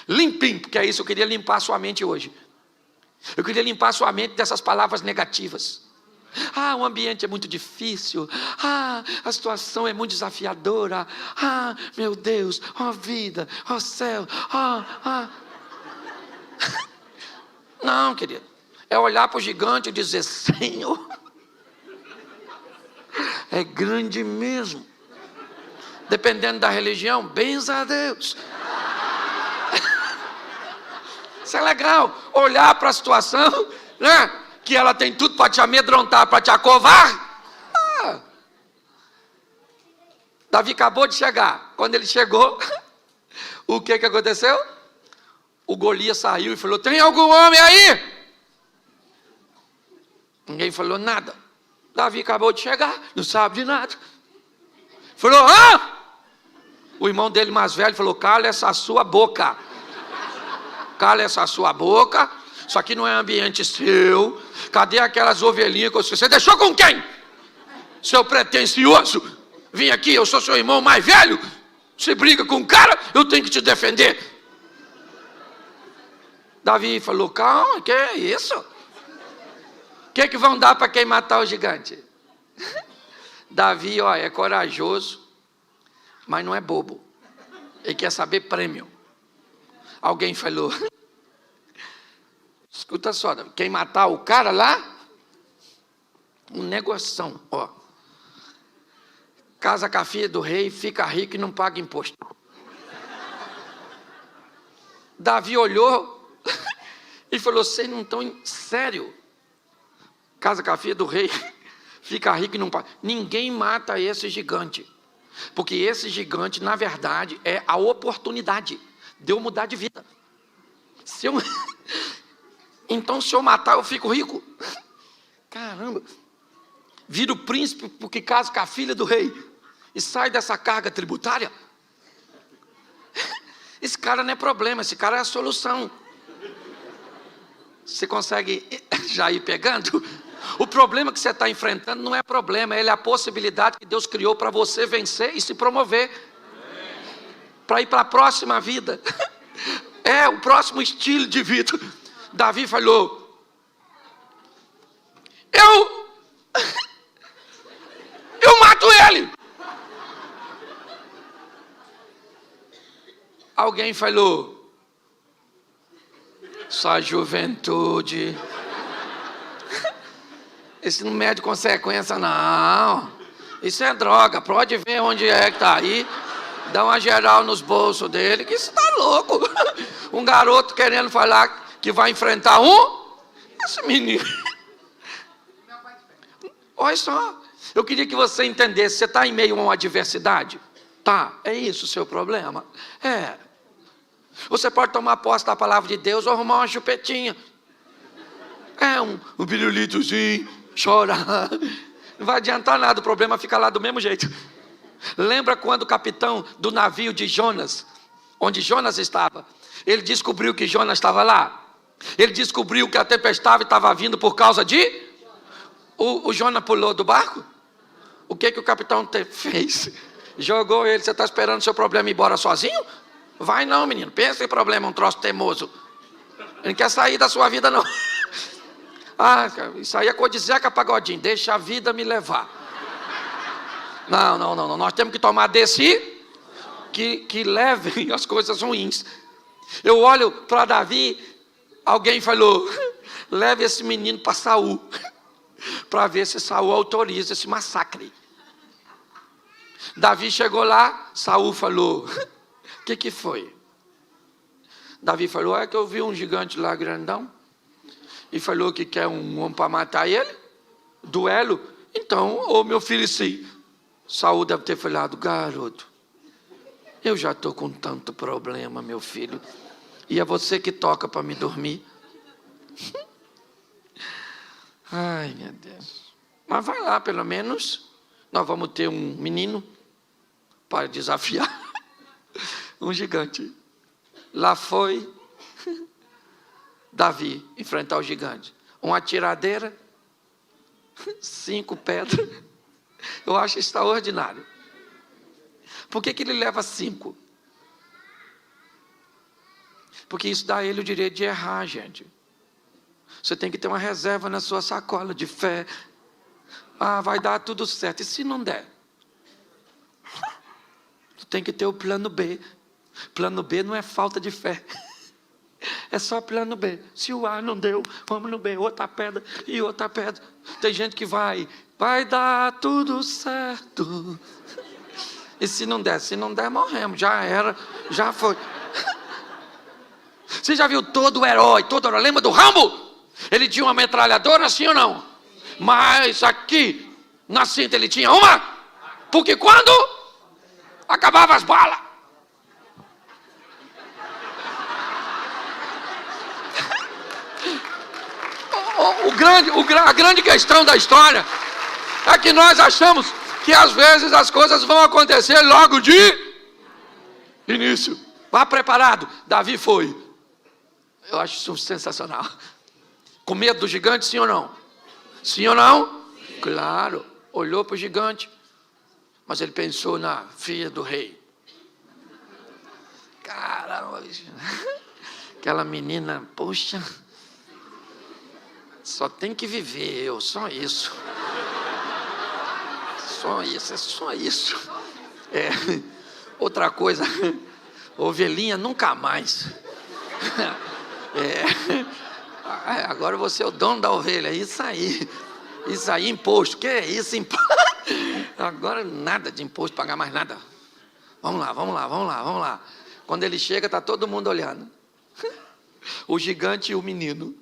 limpinho, porque é isso, eu queria limpar a sua mente hoje. Eu queria limpar a sua mente dessas palavras negativas. O ambiente é muito difícil. A situação é muito desafiadora. Meu Deus, vida, céu. Não, querido. É olhar para o gigante e dizer: Senhor, é grande mesmo. Dependendo da religião, benza a Deus. Isso é legal, olhar para a situação né? Que ela tem tudo para te amedrontar, para te acovar. Davi acabou de chegar. Quando ele chegou, o que aconteceu? O Golias saiu e falou: tem algum homem aí? Ninguém falou nada. Davi acabou de chegar, não sabe de nada. Falou: o irmão dele mais velho falou: cala essa sua boca. Cala essa sua boca. Isso aqui não é ambiente seu. Cadê aquelas ovelhinhas que você deixou com quem? Seu pretensioso. Vim aqui, eu sou seu irmão mais velho. Você briga com o cara, eu tenho que te defender. Davi falou: calma, que é isso? O que vão dar para quem matar o gigante? Davi, ó, é corajoso, mas não é bobo. Ele quer saber prêmio. Alguém falou: escuta só, quem matar o cara lá, um negoção, ó. Casa com a filha do rei, fica rico e não paga imposto. Davi olhou e falou: vocês não estão sério? Casa com a filha do rei, fica rico e não paga. Ninguém mata esse gigante. Porque esse gigante, na verdade, é a oportunidade de eu mudar de vida. Então, se eu matar, eu fico rico. Caramba. Vira o príncipe porque casa com a filha do rei e sai dessa carga tributária. Esse cara não é problema, esse cara é a solução. Você consegue já ir pegando? O problema que você está enfrentando não é problema, ele é a possibilidade que Deus criou para você vencer e se promover. Para ir para a próxima vida. É o próximo estilo de vida. Davi falou: eu mato ele. Alguém falou: sua juventude, isso não mede consequência, não. Isso é droga, pode ver onde é que está aí. Dá uma geral nos bolsos dele, que isso está louco. Um garoto querendo falar que vai enfrentar esse menino. Olha só, eu queria que você entendesse, você está em meio a uma adversidade? Tá, é isso o seu problema? É. Você pode tomar posse da palavra de Deus ou arrumar uma chupetinha. É um pirulitozinho, chorar. Não vai adiantar nada, o problema fica lá do mesmo jeito. Lembra quando o capitão do navio de Jonas, onde Jonas estava, ele descobriu que Jonas estava lá? Ele descobriu que a tempestade estava vindo por causa de... O Jonas pulou do barco? O que o capitão fez? Jogou ele. Você está esperando o seu problema ir embora sozinho? Vai não, menino. Pensa em problema, um troço teimoso. Ele não quer sair da sua vida, não. Isso aí é coisa de Zeca Pagodinho. Deixa a vida me levar. Não. Nós temos que tomar desse que levem as coisas ruins. Eu olho para Davi, alguém falou: leve esse menino para Saul, para ver se Saul autoriza esse massacre. Davi chegou lá, Saul falou: o que foi? Davi falou: é que eu vi um gigante lá grandão, e falou que quer um homem para matar ele, duelo. Então, meu filho, sim. Saul deve ter falado: garoto, eu já estou com tanto problema, meu filho, e é você que toca para me dormir. Ai, meu Deus. Mas vai lá, pelo menos nós vamos ter um menino para desafiar um gigante. Lá foi Davi enfrentar o gigante. Uma tiradeira, 5 pedras. Eu acho extraordinário. Por que ele leva 5? Porque isso dá a ele o direito de errar, gente. Você tem que ter uma reserva na sua sacola de fé. Vai dar tudo certo. E se não der? Você tem que ter o plano B. Plano B não é falta de fé. É só plano B. Se o A não deu, vamos no B. Outra pedra e outra pedra. Tem gente que vai dar tudo certo. E se não der? Se não der, morremos. Já era, já foi. Você já viu todo herói? Lembra do Rambo? Ele tinha uma metralhadora, sim ou não? Mas aqui, na cinta, ele tinha uma? Porque quando acabava as balas, a grande questão da história é que nós achamos que às vezes as coisas vão acontecer logo de início. Vá preparado. Davi foi. Eu acho isso sensacional. Com medo do gigante, sim ou não? Sim ou não? Sim. Claro. Olhou para o gigante, mas ele pensou na filha do rei. Caramba, aquela menina, poxa, só tem que viver eu, só isso. Só isso, é só isso. Outra coisa, ovelhinha nunca mais. Agora você é o dono da ovelha, isso aí, imposto, que é isso, imposto? Agora nada de imposto, pagar mais nada. Vamos lá. Quando ele chega, está todo mundo olhando. O gigante e o menino.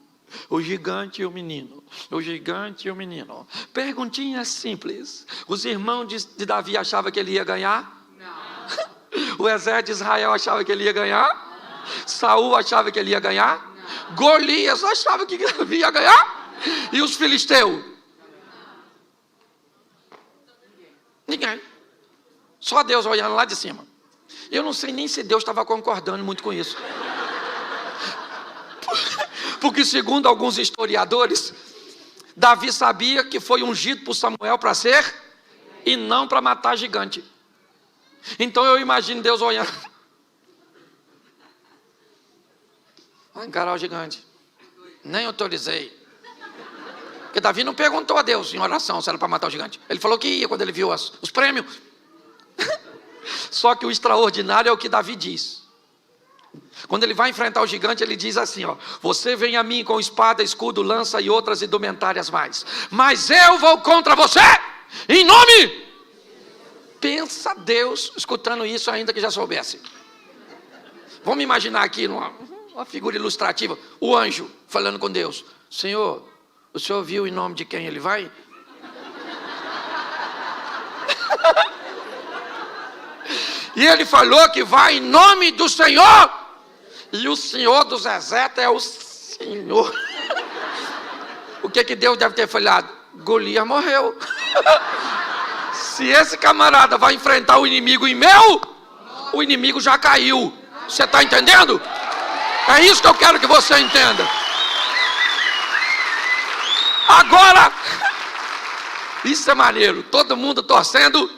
Perguntinha simples. Os irmãos de Davi achavam que ele ia ganhar? Não. O exército de Israel achava que ele ia ganhar? Não. Saul achava que ele ia ganhar? Não. Golias achava que Davi ia ganhar? E os filisteus? Ninguém. Só Deus olhando lá de cima. Eu não sei nem se Deus estava concordando muito com isso. Porque segundo alguns historiadores, Davi sabia que foi ungido por Samuel para ser e não para matar gigante. Então eu imagino Deus olhando. Vai encarar o gigante. Nem autorizei. Porque Davi não perguntou a Deus em oração se era para matar o gigante. Ele falou que ia quando ele viu os prêmios. Só que o extraordinário é o que Davi diz. Quando ele vai enfrentar o gigante, ele diz assim, ó: você vem a mim com espada, escudo, lança e outras indumentárias mais, mas eu vou contra você, em nome. Pensa Deus escutando isso, ainda que já soubesse. Vamos imaginar aqui uma figura ilustrativa, o anjo falando com Deus: Senhor, o senhor viu em nome de quem ele vai? E ele falou que vai em nome do Senhor. E o Senhor dos exércitos é o Senhor. O que Deus deve ter falado? Golias morreu. Se esse camarada vai enfrentar o inimigo em meu, o inimigo já caiu. Você está entendendo? É isso que eu quero que você entenda. Agora, isso é maneiro. Todo mundo torcendo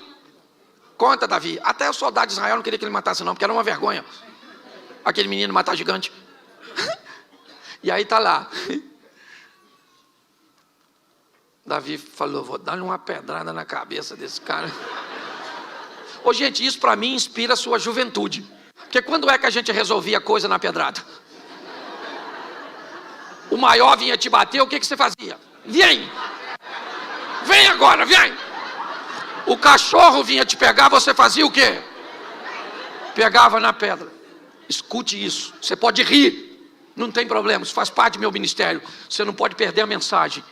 contra Davi. Até o soldado de Israel não queria que ele matasse não, porque era uma vergonha aquele menino matar gigante. E aí tá lá. Davi falou: vou dar uma pedrada na cabeça desse cara. Ô gente, isso para mim inspira a sua juventude. Porque quando é que a gente resolvia coisa na pedrada? O maior vinha te bater, o que você fazia? Vem agora, vem. O cachorro vinha te pegar, você fazia o quê? Pegava na pedra. Escute isso. Você pode rir, não tem problema, isso faz parte do meu ministério. Você não pode perder a mensagem.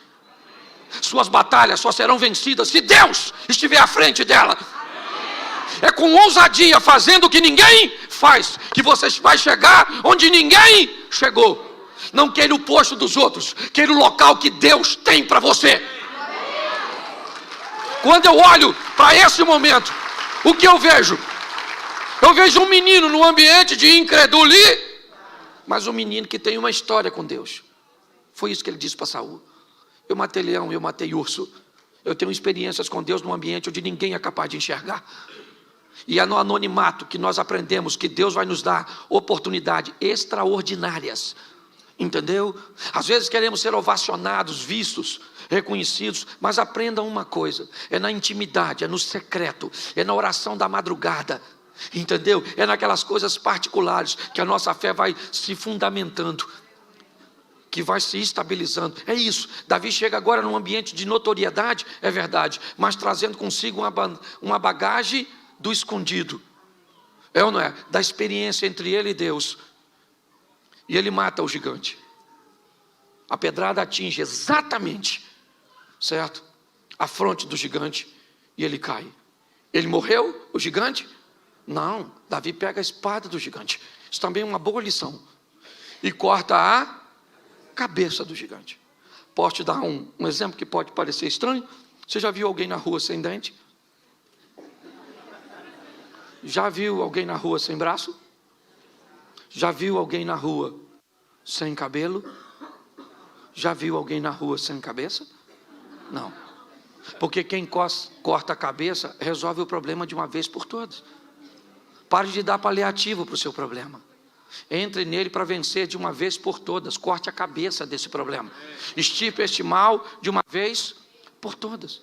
Suas batalhas só serão vencidas se Deus estiver à frente dela. É com ousadia, fazendo o que ninguém faz, que você vai chegar onde ninguém chegou. Não queira o posto dos outros, queira o local que Deus tem para você. Quando eu olho para esse momento, o que eu vejo? Eu vejo um menino num ambiente de incredulidade, mas um menino que tem uma história com Deus. Foi isso que ele disse para Saul: eu matei leão, eu matei urso. Eu tenho experiências com Deus num ambiente onde ninguém é capaz de enxergar. E é no anonimato que nós aprendemos que Deus vai nos dar oportunidades extraordinárias. Entendeu? Às vezes queremos ser ovacionados, vistos, reconhecidos, mas aprendam uma coisa: é na intimidade, é no secreto, é na oração da madrugada, entendeu? É naquelas coisas particulares que a nossa fé vai se fundamentando, que vai se estabilizando. É isso. Davi chega agora num ambiente de notoriedade, é verdade, mas trazendo consigo uma bagagem do escondido, é ou não é? Da experiência entre ele e Deus. E ele mata o gigante. A pedrada atinge exatamente, certo? A fronte do gigante e ele cai. Ele morreu, o gigante? Não, Davi pega a espada do gigante. Isso também é uma boa lição. E corta a cabeça do gigante. Posso te dar um exemplo que pode parecer estranho? Você já viu alguém na rua sem dente? Já viu alguém na rua sem braço? Já viu alguém na rua sem cabelo? Já viu alguém na rua sem cabeça? Não. Porque quem corta a cabeça resolve o problema de uma vez por todas. Pare de dar paliativo para o seu problema. Entre nele para vencer de uma vez por todas. Corte a cabeça desse problema. Extirpe este mal de uma vez por todas.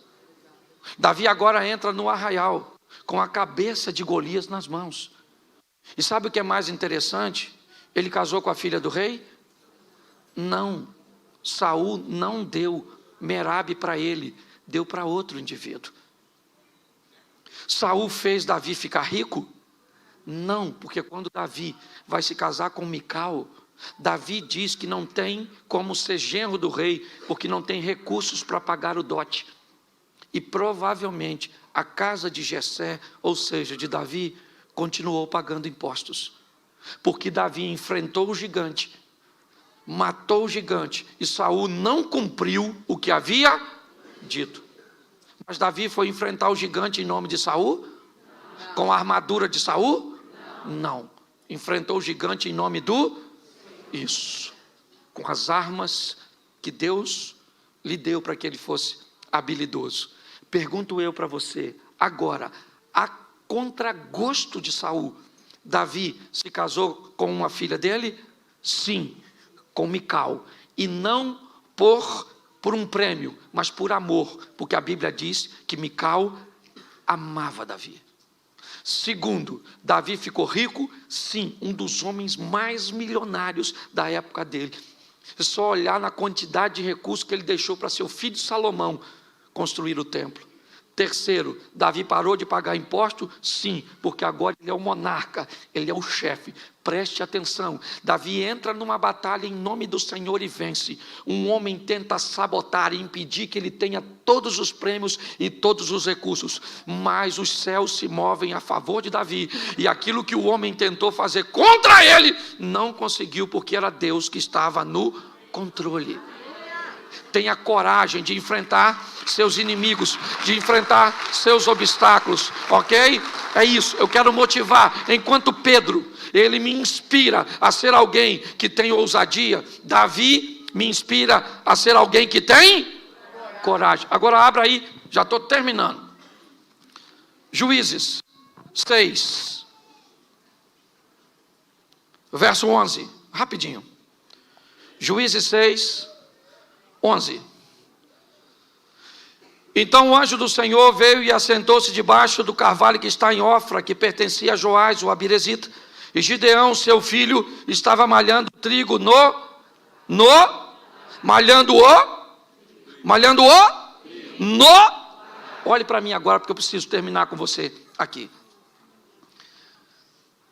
Davi agora entra no arraial com a cabeça de Golias nas mãos. E sabe o que é mais interessante? Ele casou com a filha do rei? Não. Saul não deu Merabe para ele, deu para outro indivíduo. Saul fez Davi ficar rico? Não, porque quando Davi vai se casar com Mical, Davi diz que não tem como ser genro do rei, porque não tem recursos para pagar o dote. E provavelmente a casa de Jessé, ou seja, de Davi, continuou pagando impostos. Porque Davi enfrentou o gigante, matou o gigante, e Saul não cumpriu o que havia dito. Mas Davi foi enfrentar o gigante em nome de Saul? Com a armadura de Saul? Não. Enfrentou o gigante em nome do... Isso. Com as armas que Deus lhe deu para que ele fosse habilidoso. Pergunto eu para você, agora, a contragosto de Saul, Davi se casou com uma filha dele? Sim, com Mical. E não por um prêmio, mas por amor, porque a Bíblia diz que Mical amava Davi. Segundo, Davi ficou rico? Sim, um dos homens mais milionários da época dele. É só olhar na quantidade de recursos que ele deixou para seu filho Salomão construir o templo. Terceiro, Davi parou de pagar imposto? Sim, porque agora ele é o monarca, ele é o chefe. Preste atenção, Davi entra numa batalha em nome do Senhor e vence. Um homem tenta sabotar e impedir que ele tenha todos os prêmios e todos os recursos, mas os céus se movem a favor de Davi, e aquilo que o homem tentou fazer contra ele, não conseguiu, porque era Deus que estava no controle. Tenha coragem de enfrentar seus inimigos, de enfrentar seus obstáculos, ok? É isso, eu quero motivar. Enquanto Pedro, ele me inspira a ser alguém que tem ousadia, Davi me inspira a ser alguém que tem coragem. Agora abra aí, já estou terminando. Juízes 6, verso 11, rapidinho. Juízes 6, 11. Então o anjo do Senhor veio e assentou-se debaixo do carvalho que está em Ofra, que pertencia a Joás, o Abirezita. E Gideão, seu filho, estava malhando trigo Olhe para mim agora, porque eu preciso terminar com você aqui.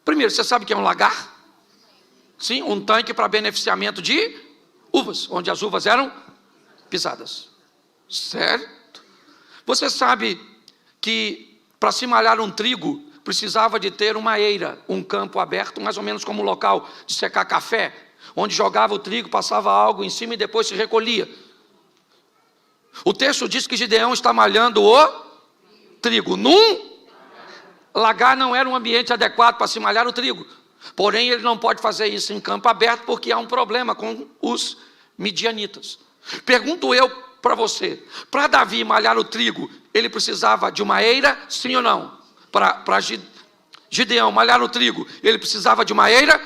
Primeiro, você sabe o que é um lagar? Sim, um tanque para beneficiamento de uvas, onde as uvas eram pisadas. Certo? Você sabe que para se malhar um trigo precisava de ter uma eira, um campo aberto, mais ou menos como um local de secar café, onde jogava o trigo, passava algo em cima e depois se recolhia. O texto diz que Gideão está malhando o trigo. Num lagar não era um ambiente adequado para se malhar o trigo. Porém, ele não pode fazer isso em campo aberto, porque há um problema com os midianitas. Pergunto eu para você, para Davi malhar o trigo, ele precisava de uma eira, sim ou não? Para Gideão malhar o trigo, ele precisava de uma eira,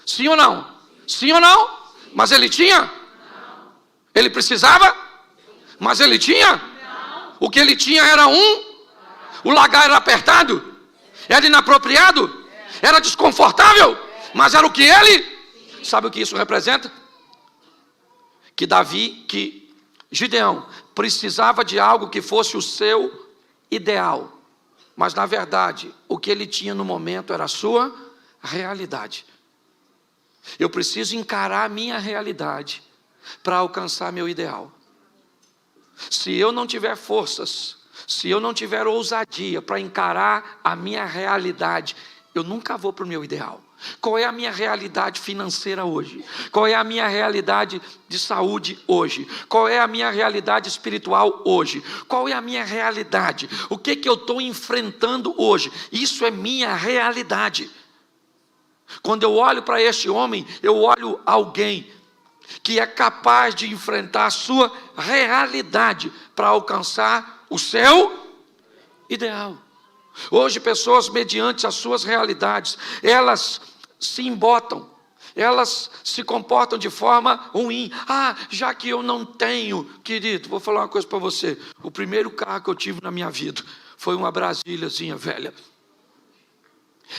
sim ou não? Sim ou não? Mas ele tinha? Não. Ele precisava? Mas ele tinha? Não. O que ele tinha era o lagar era apertado? Era inapropriado? Era desconfortável? Mas era o que ele? Sabe o que isso representa? Que Gideão precisava de algo que fosse o seu ideal. Mas na verdade, o que ele tinha no momento era a sua realidade. Eu preciso encarar a minha realidade para alcançar meu ideal. Se eu não tiver forças, se eu não tiver ousadia para encarar a minha realidade, eu nunca vou para o meu ideal. Qual é a minha realidade financeira hoje? Qual é a minha realidade de saúde hoje? Qual é a minha realidade espiritual hoje? Qual é a minha realidade? O que eu estou enfrentando hoje? Isso é minha realidade. Quando eu olho para este homem, eu olho alguém que é capaz de enfrentar a sua realidade para alcançar o seu ideal. Hoje, pessoas, mediante as suas realidades, elas se embotam, elas se comportam de forma ruim. Já que eu não tenho, querido, vou falar uma coisa para você. O primeiro carro que eu tive na minha vida foi uma Brasíliazinha velha.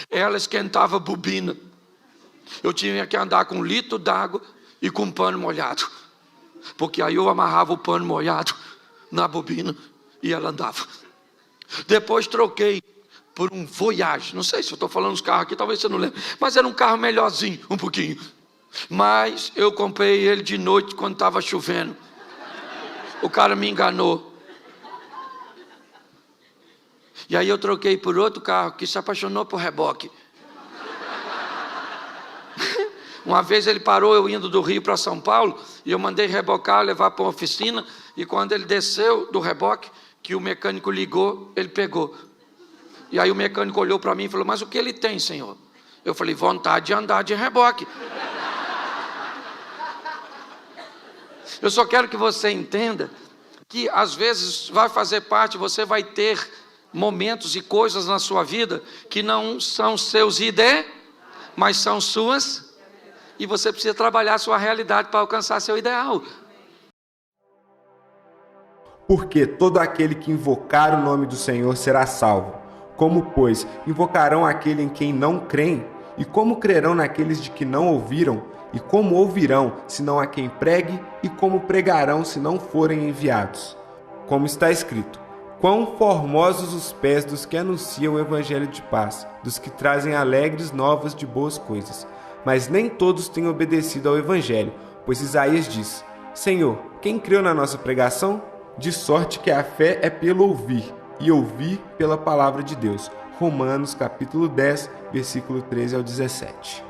Ela esquentava bobina. Eu tinha que andar com 1 litro d'água e com um pano molhado, porque aí eu amarrava o pano molhado na bobina e ela andava. Depois troquei por um Voyage. Não sei se eu estou falando dos carros aqui, talvez você não lembre, mas era um carro melhorzinho, um pouquinho. Mas eu comprei ele de noite quando estava chovendo. O cara me enganou. E aí eu troquei por outro carro que se apaixonou por reboque. Uma vez ele parou, eu indo do Rio para São Paulo, e eu mandei rebocar, levar para uma oficina, e quando ele desceu do reboque, que o mecânico ligou, ele pegou. E aí o mecânico olhou para mim e falou: mas o que ele tem, senhor? Eu falei: vontade de andar de reboque. Eu só quero que você entenda que às vezes vai fazer parte, você vai ter momentos e coisas na sua vida que não são seus mas são suas, e você precisa trabalhar a sua realidade para alcançar seu ideal. Porque todo aquele que invocar o nome do Senhor será salvo. Como, pois, invocarão aquele em quem não creem? E como crerão naqueles de que não ouviram? E como ouvirão, senão a quem pregue? E como pregarão, se não forem enviados? Como está escrito: quão formosos os pés dos que anunciam o evangelho de paz, dos que trazem alegres novas de boas coisas. Mas nem todos têm obedecido ao evangelho, pois Isaías diz: Senhor, quem creu na nossa pregação? De sorte que a fé é pelo ouvir, e ouvir pela palavra de Deus. Romanos capítulo 10, versículo 13 ao 17.